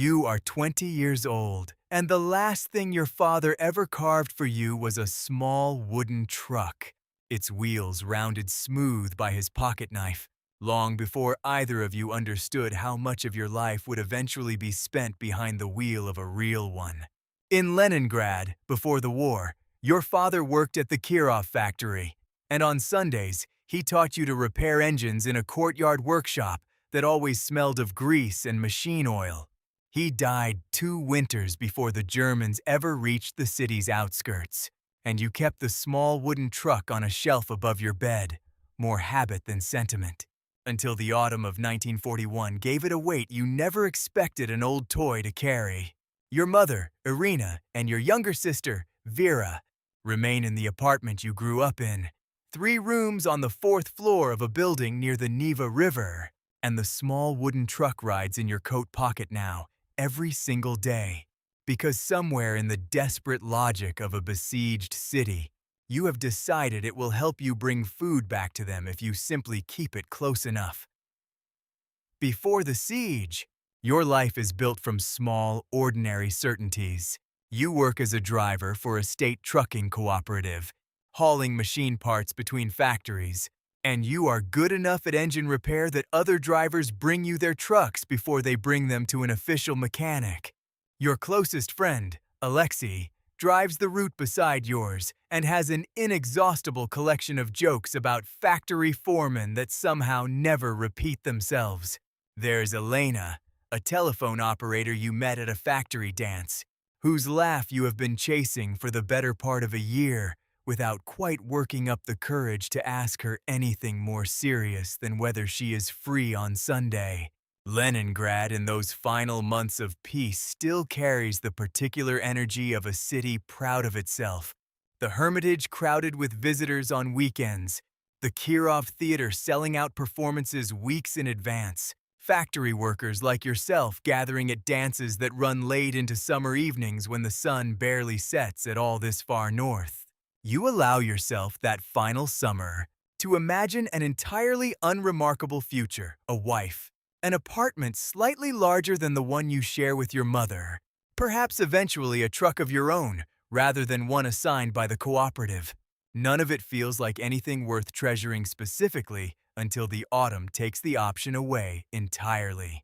You are 20 years old, and the last thing your father ever carved for you was a small wooden truck, its wheels rounded smooth by his pocket knife, long before either of you understood how much of your life would eventually be spent behind the wheel of a real one. In Leningrad, before the war, your father worked at the Kirov factory, and on Sundays, he taught you to repair engines in a courtyard workshop that always smelled of grease and machine oil. He died 2 winters before the Germans ever reached the city's outskirts, and you kept the small wooden truck on a shelf above your bed, more habit than sentiment, until the autumn of 1941 gave it a weight you never expected an old toy to carry. Your mother, Irina, and your younger sister, Vera, remain in the apartment you grew up in, 3 rooms on the 4th floor of a building near the Neva River, and the small wooden truck rides in your coat pocket now, every single day, because somewhere in the desperate logic of a besieged city, you have decided it will help you bring food back to them if you simply keep it close enough. Before the siege, your life is built from small, ordinary certainties. You work as a driver for a state trucking cooperative, hauling machine parts between factories, and you are good enough at engine repair that other drivers bring you their trucks before they bring them to an official mechanic. Your closest friend, Alexei, drives the route beside yours and has an inexhaustible collection of jokes about factory foremen that somehow never repeat themselves. There's Elena, a telephone operator you met at a factory dance, whose laugh you have been chasing for the better part of a year, without quite working up the courage to ask her anything more serious than whether she is free on Sunday. Leningrad in those final months of peace still carries the particular energy of a city proud of itself. The Hermitage crowded with visitors on weekends, the Kirov Theater selling out performances weeks in advance, factory workers like yourself gathering at dances that run late into summer evenings when the sun barely sets at all this far north. You allow yourself that final summer to imagine an entirely unremarkable future, a wife, an apartment slightly larger than the one you share with your mother, perhaps eventually a truck of your own rather than one assigned by the cooperative. None of it feels like anything worth treasuring specifically until the autumn takes the option away entirely.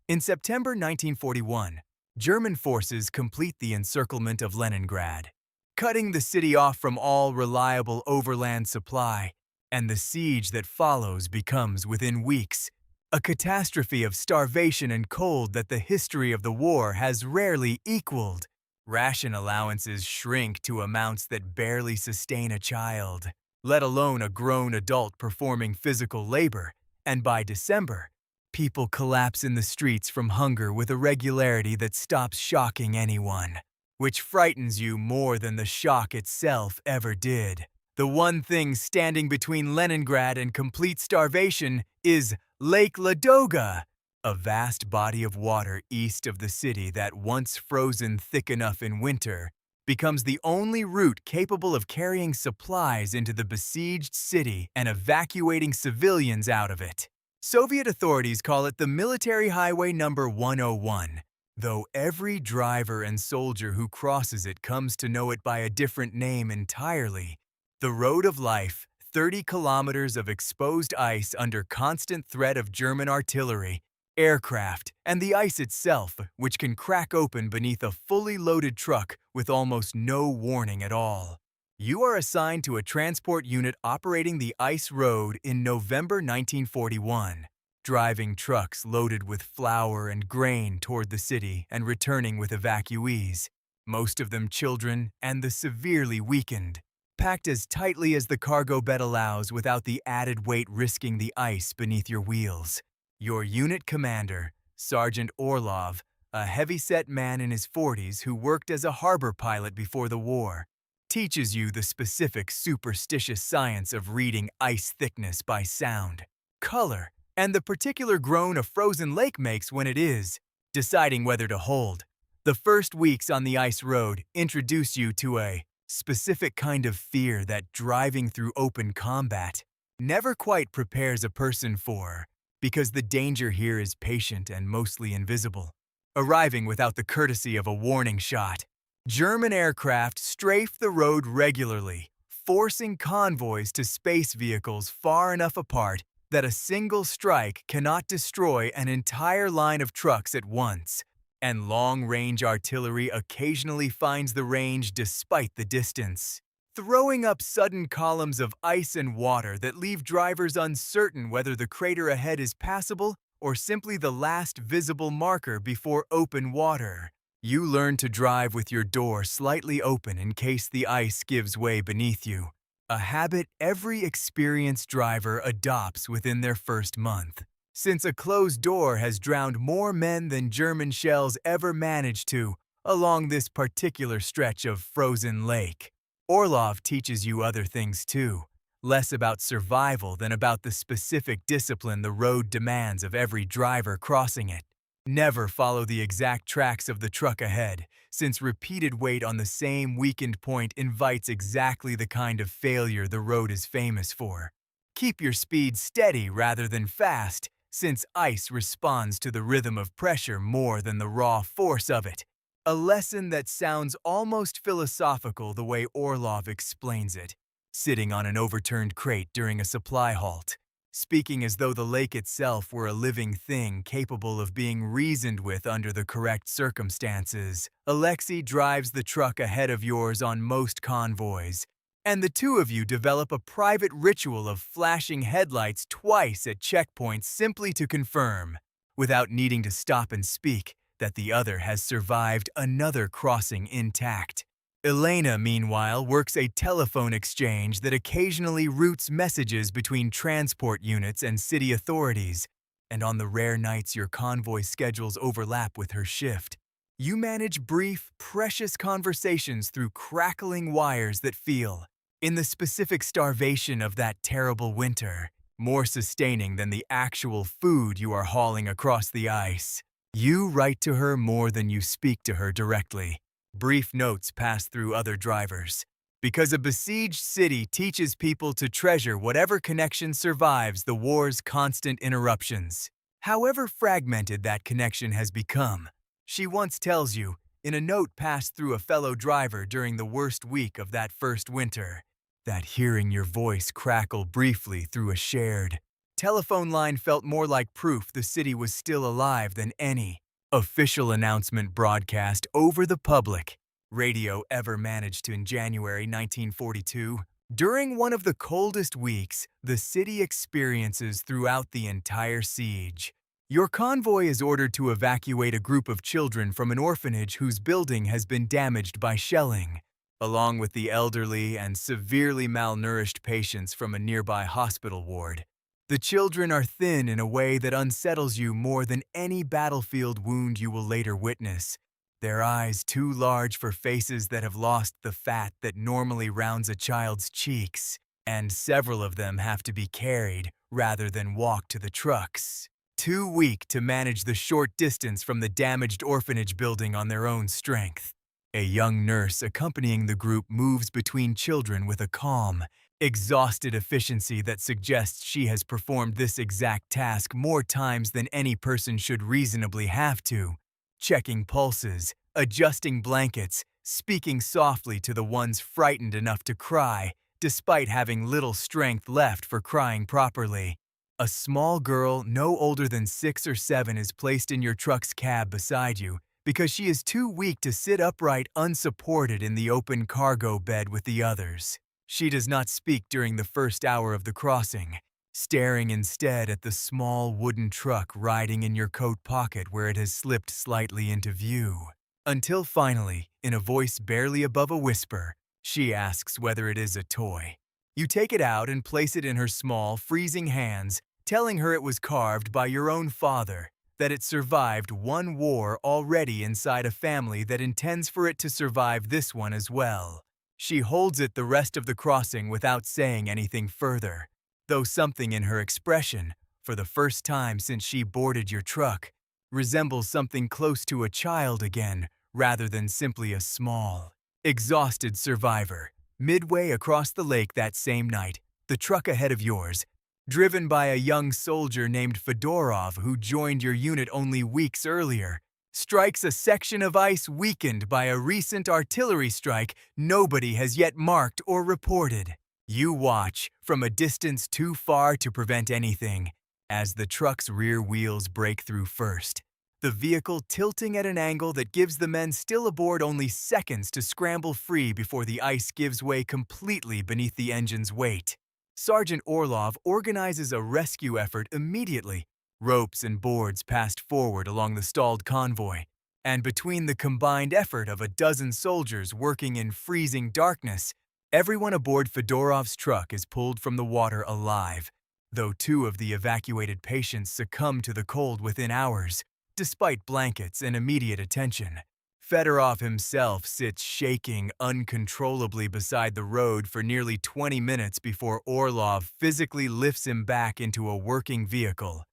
In September 1941, German forces complete the encirclement of Leningrad, cutting the city off from all reliable overland supply, and the siege that follows becomes, within weeks, a catastrophe of starvation and cold that the history of the war has rarely equaled. Ration allowances shrink to amounts that barely sustain a child, let alone a grown adult performing physical labor, and by December, people collapse in the streets from hunger with a regularity that stops shocking anyone, which frightens you more than the shock itself ever did. The one thing standing between Leningrad and complete starvation is Lake Ladoga, a vast body of water east of the city that, once frozen thick enough in winter, becomes the only route capable of carrying supplies into the besieged city and evacuating civilians out of it. Soviet authorities call it the Military Highway number 101, though every driver and soldier who crosses it comes to know it by a different name entirely. The road of life, 30 kilometers of exposed ice under constant threat of German artillery, aircraft, and the ice itself, which can crack open beneath a fully loaded truck with almost no warning at all. You are assigned to a transport unit operating the ice road in November 1941, driving trucks loaded with flour and grain toward the city and returning with evacuees, most of them children and the severely weakened, packed as tightly as the cargo bed allows without the added weight risking the ice beneath your wheels. Your unit commander, Sergeant Orlov, a heavy-set man in his 40s who worked as a harbor pilot before the war, teaches you the specific superstitious science of reading ice thickness by sound, color, and the particular groan a frozen lake makes when it is, deciding whether to hold. The first weeks on the ice road introduce you to a specific kind of fear that driving through open combat never quite prepares a person for, because the danger here is patient and mostly invisible. arriving without the courtesy of a warning shot. German aircraft strafe the road regularly, forcing convoys to space vehicles far enough apart that a single strike cannot destroy an entire line of trucks at once, and long-range artillery occasionally finds the range despite the distance, throwing up sudden columns of ice and water that leave drivers uncertain whether the crater ahead is passable or simply the last visible marker before open water. You learn to drive with your door slightly open in case the ice gives way beneath you, a habit every experienced driver adopts within their first month, since a closed door has drowned more men than German shells ever managed to along this particular stretch of frozen lake. Orlov teaches you other things too, less about survival than about the specific discipline the road demands of every driver crossing it. Never follow the exact tracks of the truck ahead, since repeated wait on the same weakened point invites exactly the kind of failure the road is famous for. Keep your speed steady rather than fast, since ice responds to the rhythm of pressure more than the raw force of it. A lesson that sounds almost philosophical the way Orlov explains it, sitting on an overturned crate during a supply halt, speaking as though the lake itself were a living thing capable of being reasoned with under the correct circumstances. Alexei drives the truck ahead of yours on most convoys, and the two of you develop a private ritual of flashing headlights twice at checkpoints simply to confirm, without needing to stop and speak, that the other has survived another crossing intact. Elena, meanwhile, works a telephone exchange that occasionally routes messages between transport units and city authorities, and on the rare nights your convoy schedules overlap with her shift, you manage brief, precious conversations through crackling wires that feel, in the specific starvation of that terrible winter, more sustaining than the actual food you are hauling across the ice. You write to her more than you speak to her directly. Brief notes pass through other drivers, because a besieged city teaches people to treasure whatever connection survives the war's constant interruptions. However fragmented that connection has become, she once tells you, in a note passed through a fellow driver during the worst week of that first winter, that hearing your voice crackle briefly through a shared telephone line felt more like proof the city was still alive than any official announcement broadcast over the public radio ever managed to in January 1942. During one of the coldest weeks the city experiences throughout the entire siege, your convoy is ordered to evacuate a group of children from an orphanage whose building has been damaged by shelling, along with the elderly and severely malnourished patients from a nearby hospital ward. The children are thin in a way that unsettles you more than any battlefield wound you will later witness, their eyes too large for faces that have lost the fat that normally rounds a child's cheeks, and several of them have to be carried rather than walk to the trucks, too weak to manage the short distance from the damaged orphanage building on their own strength. A young nurse accompanying the group moves between children with a calm, exhausted efficiency that suggests she has performed this exact task more times than any person should reasonably have to, checking pulses, adjusting blankets, speaking softly to the ones frightened enough to cry, despite having little strength left for crying properly. A small girl no older than 6 or 7 is placed in your truck's cab beside you because she is too weak to sit upright unsupported in the open cargo bed with the others. She does not speak during the first hour of the crossing, staring instead at the small wooden truck riding in your coat pocket where it has slipped slightly into view. Until finally, in a voice barely above a whisper, she asks whether it is a toy. You take it out and place it in her small, freezing hands, telling her it was carved by your own father, that it survived one war already inside a family that intends for it to survive this one as well. She holds it the rest of the crossing without saying anything further, though something in her expression, for the first time since she boarded your truck, resembles something close to a child again rather than simply a small, exhausted survivor. Midway across the lake that same night, the truck ahead of yours, driven by a young soldier named Fedorov who joined your unit only weeks earlier, strikes a section of ice weakened by a recent artillery strike nobody has yet marked or reported. You watch, from a distance too far to prevent anything, as the truck's rear wheels break through first, the vehicle tilting at an angle that gives the men still aboard only seconds to scramble free before the ice gives way completely beneath the engine's weight. Sergeant Orlov organizes a rescue effort immediately. Ropes and boards passed forward along the stalled convoy, and between the combined effort of a dozen soldiers working in freezing darkness, everyone aboard Fedorov's truck is pulled from the water alive, though 2 of the evacuated patients succumb to the cold within hours, despite blankets and immediate attention. Fedorov himself sits shaking uncontrollably beside the road for nearly 20 minutes before Orlov physically lifts him back into a working vehicle,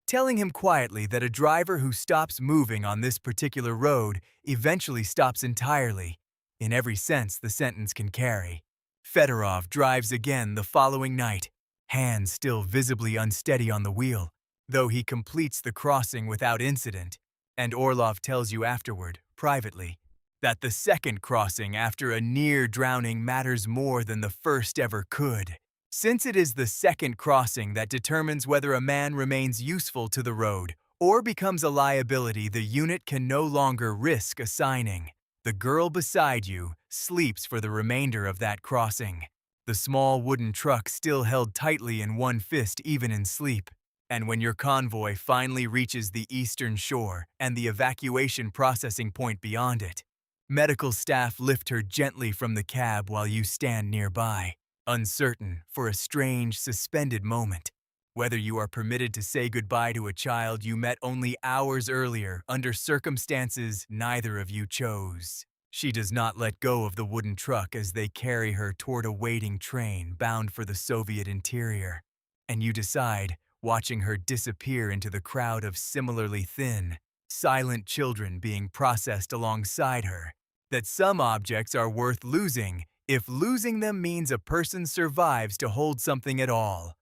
telling him quietly that a driver who stops moving on this particular road eventually stops entirely, in every sense the sentence can carry. Fedorov drives again the following night, hands still visibly unsteady on the wheel, though he completes the crossing without incident, and Orlov tells you afterward, privately, that the second crossing after a near drowning matters more than the first ever could, since it is the second crossing that determines whether a man remains useful to the road or becomes a liability the unit can no longer risk assigning. The girl beside you sleeps for the remainder of that crossing, the small wooden truck still held tightly in one fist even in sleep. And when your convoy finally reaches the eastern shore and the evacuation processing point beyond it, medical staff lift her gently from the cab while you stand nearby, uncertain for a strange, suspended moment, whether you are permitted to say goodbye to a child you met only hours earlier under circumstances neither of you chose. She does not let go of the wooden truck as they carry her toward a waiting train bound for the Soviet interior, and you decide, watching her disappear into the crowd of similarly thin, silent children being processed alongside her, that some objects are worth losing if losing them means a person survives to hold something at all.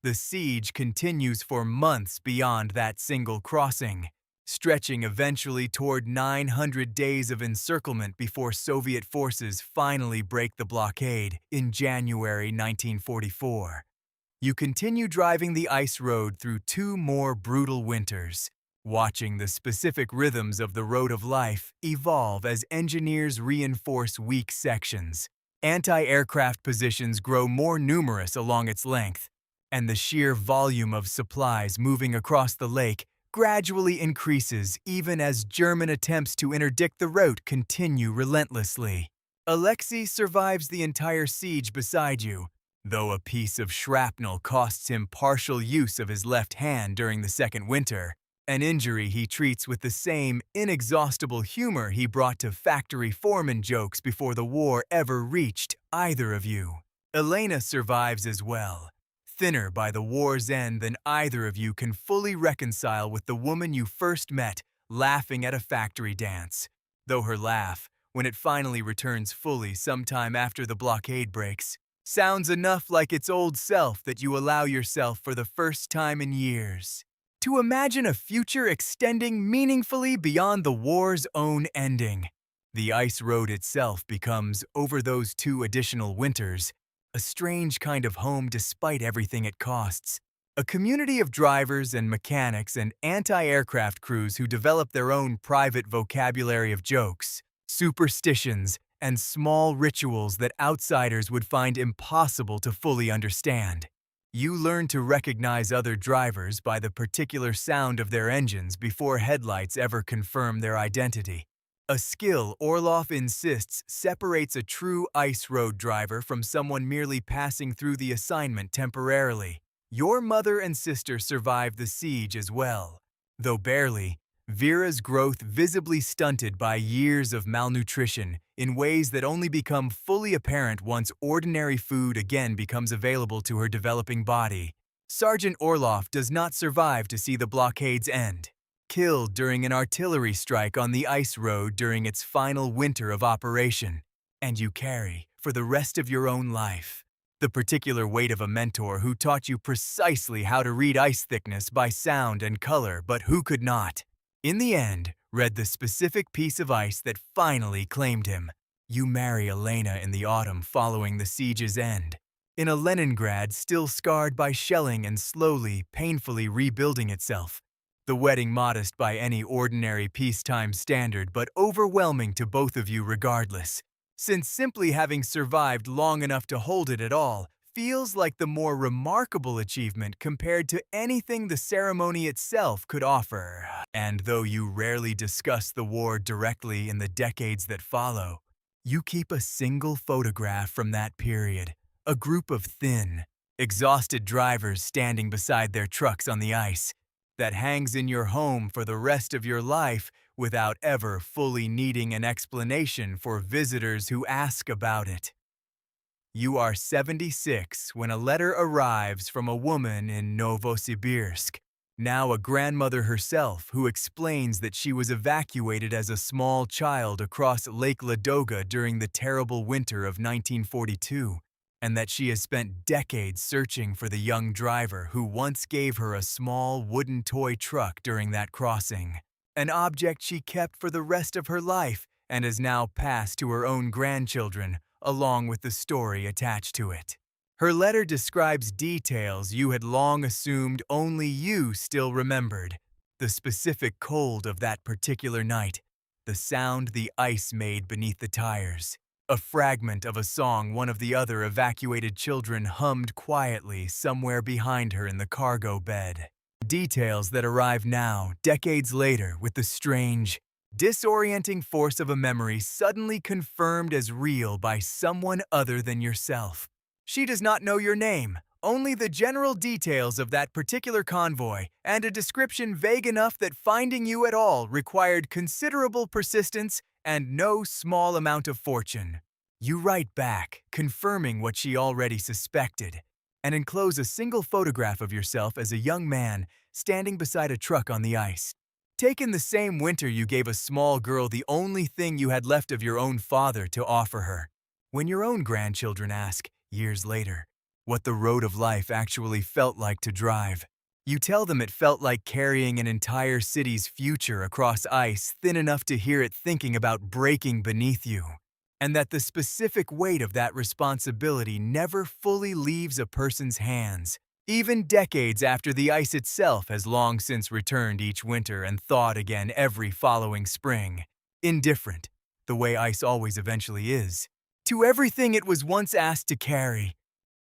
The siege continues for months beyond that single crossing, stretching eventually toward 900 days of encirclement before Soviet forces finally break the blockade in January 1944. You continue driving the ice road through 2 more brutal winters, watching the specific rhythms of the road of life evolve as engineers reinforce weak sections. Anti-aircraft positions grow more numerous along its length, and the sheer volume of supplies moving across the lake gradually increases even as German attempts to interdict the route continue relentlessly. Alexei survives the entire siege beside you, though a piece of shrapnel costs him partial use of his left hand during the second winter, an injury he treats with the same inexhaustible humor he brought to factory foreman jokes before the war ever reached either of you. Elena survives as well, thinner by the war's end than either of you can fully reconcile with the woman you first met laughing at a factory dance, though her laugh, when it finally returns fully sometime after the blockade breaks, sounds enough like its old self that you allow yourself for the first time in years to imagine a future extending meaningfully beyond the war's own ending. The ice road itself becomes, over those 2 additional winters, a strange kind of home despite everything it costs. A community of drivers and mechanics and anti-aircraft crews who develop their own private vocabulary of jokes, superstitions, and small rituals that outsiders would find impossible to fully understand. You learn to recognize other drivers by the particular sound of their engines before headlights ever confirm their identity. A skill Orlov insists separates a true ice road driver from someone merely passing through the assignment temporarily. Your mother and sister survived the siege as well, though barely. Vera's growth visibly stunted by years of malnutrition in ways that only become fully apparent once ordinary food again becomes available to her developing body. Sergeant Orlov does not survive to see the blockade's end, killed during an artillery strike on the ice road during its final winter of operation, and you carry, for the rest of your own life, the particular weight of a mentor who taught you precisely how to read ice thickness by sound and color, but who could not. In the end, read the specific piece of ice that finally claimed him. You marry Elena in the autumn following the siege's end. In a Leningrad still scarred by shelling and slowly, painfully rebuilding itself. The wedding modest by any ordinary peacetime standard but overwhelming to both of you regardless, since simply having survived long enough to hold it at all feels like the more remarkable achievement compared to anything the ceremony itself could offer. And though you rarely discuss the war directly in the decades that follow, you keep a single photograph from that period, a group of thin, exhausted drivers standing beside their trucks on the ice, that hangs in your home for the rest of your life without ever fully needing an explanation for visitors who ask about it. You are 76 when a letter arrives from a woman in Novosibirsk, now a grandmother herself, who explains that she was evacuated as a small child across Lake Ladoga during the terrible winter of 1942, and that she has spent decades searching for the young driver who once gave her a small wooden toy truck during that crossing, an object she kept for the rest of her life and has now passed to her own grandchildren, along with the story attached to it. Her letter describes details you had long assumed only you still remembered. The specific cold of that particular night, the sound the ice made beneath the tires, a fragment of a song one of the other evacuated children hummed quietly somewhere behind her in the cargo bed. Details that arrive now, decades later, with the strange, disorienting force of a memory suddenly confirmed as real by someone other than yourself. She does not know your name, only the general details of that particular convoy, and a description vague enough that finding you at all required considerable persistence and no small amount of fortune. You write back, confirming what she already suspected, and enclose a single photograph of yourself as a young man standing beside a truck on the ice. Taken the same winter you gave a small girl the only thing you had left of your own father to offer her. When your own grandchildren ask, years later, what the road of life actually felt like to drive, you tell them it felt like carrying an entire city's future across ice thin enough to hear it thinking about breaking beneath you, and that the specific weight of that responsibility never fully leaves a person's hands, even decades after the ice itself has long since returned each winter and thawed again every following spring, indifferent, the way ice always eventually is, to everything it was once asked to carry,